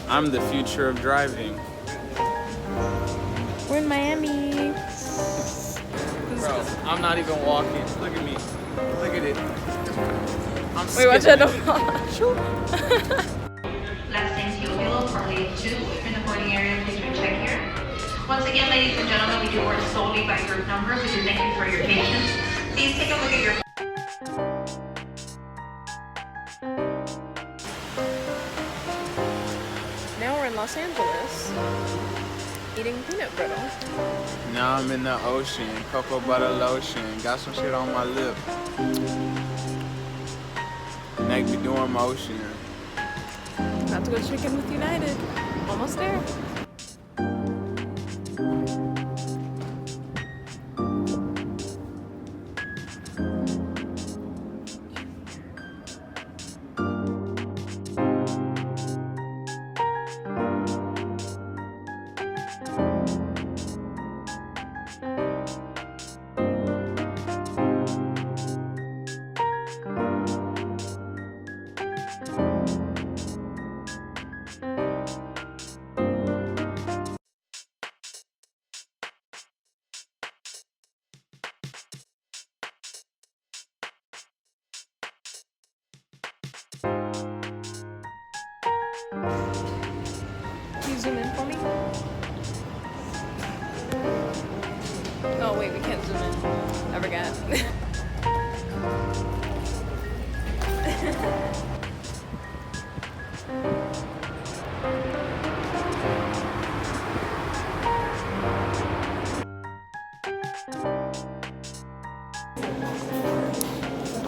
I'm the future of driving. We're in Miami. Bro, I'm not even walking. Look at me. Look at it. I'm Wait, watch out. Last name's Yovilo for Leave 2. If you're in the boarding area, please recheck here. Once again, ladies and gentlemen, we do work solely by group numbers. We do thank you for your patience. Please take a look at your... Now we're in Los Angeles, eating peanut brittle. Now I'm in the ocean. Cocoa butter lotion. Got some shit on my lip. Neck be doing motion. About to go chicken with United. Almost there. Can you zoom in for me? Oh wait, we can't zoom in. I forgot.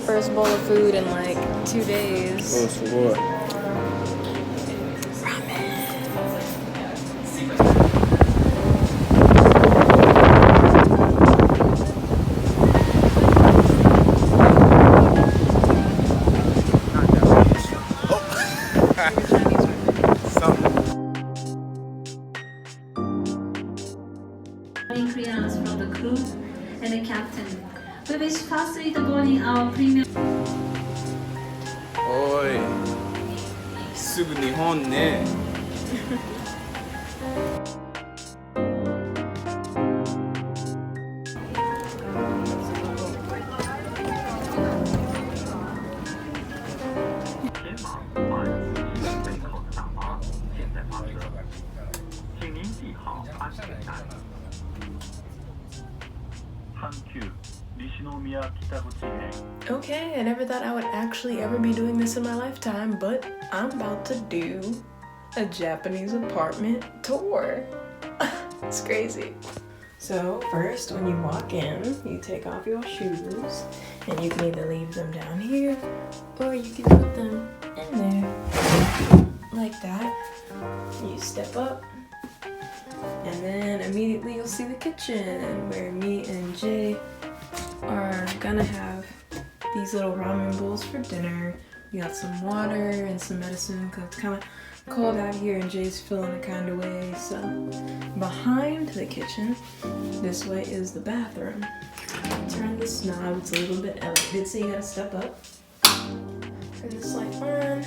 First bowl of food in like 2 days. Oh, so what? Clearance from the crew and the captain. We wish facilitate boarding our premium. Oi. すぐ日本ね。Okay, I never thought I would actually ever be doing this in my lifetime, but I'm about to do a Japanese apartment tour. It's crazy. So first, when you walk in, you take off your shoes, and you can either leave them down here, or you can put them in there, like that. You step up, and then immediately you'll see the kitchen, where me and Jay are gonna have these little ramen bowls for dinner. We got some water and some medicine because it's kind of cold out here and Jay's feeling a kind of way. So behind the kitchen, this way is the bathroom. Turn this knob, it's a little bit elevated, so you gotta step up. Turn this light on.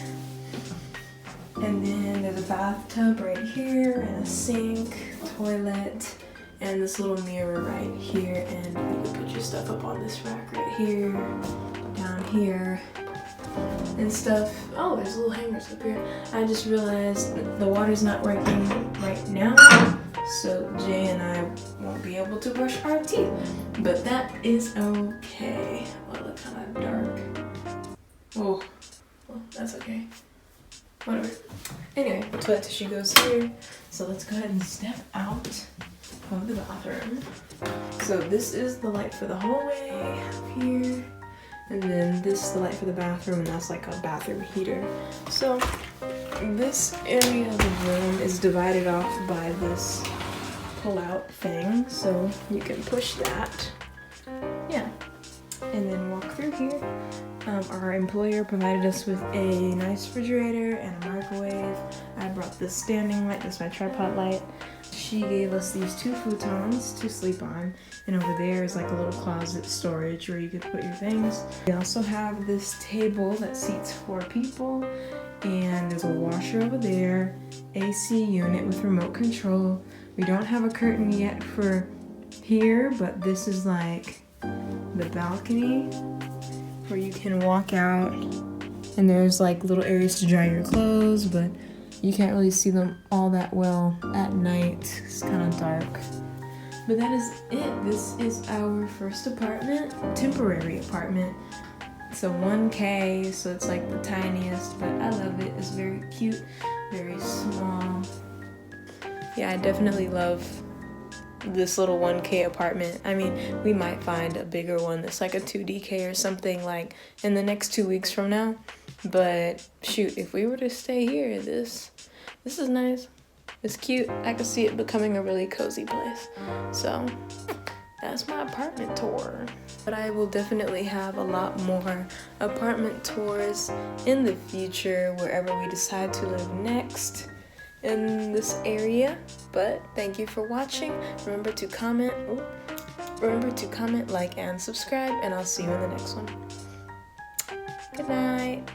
And then there's a bathtub right here and a sink, toilet, and this little mirror right here, and you can put your stuff up on this rack right here, down here, and stuff. Oh, there's little hangers up here. I just realized the water's not working right now, so Jay and I won't be able to brush our teeth, but that is okay. Oh, it looks kind of dark. Oh, well, that's okay. Whatever. Anyway, toilet tissue goes here, so let's go ahead and step out of the bathroom. So this is the light for the hallway up here, and then this is the light for the bathroom, and that's like a bathroom heater. So this area of the room is divided off by this pull-out thing, so you can push that. Yeah, and then walk through here. Our employer provided us with a nice refrigerator and a microwave. I brought this standing light, this is my tripod light. She gave us these 2 futons to sleep on, and over there is like a little closet storage where you could put your things. We also have this table that seats 4 people, and there's a washer over there, AC unit with remote control. We don't have a curtain yet for here, but this is like the balcony where you can walk out, and there's like little areas to dry your clothes, but you can't really see them all that well at night. It's kind of dark. But that is it. This is our first apartment, temporary apartment. It's a 1K, so it's like the tiniest, but I love it. It's very cute, very small. Yeah, I definitely love this little 1K apartment. I mean, we might find a bigger one that's like a 2DK or something like in the next 2 weeks from now. But shoot, if we were to stay here, this is nice. It's cute. I could see it becoming a really cozy place. So that's my apartment tour. But I will definitely have a lot more apartment tours in the future wherever we decide to live next in this area. But thank you for watching. Remember to comment, like, and subscribe, and I'll see you in the next one. Good night.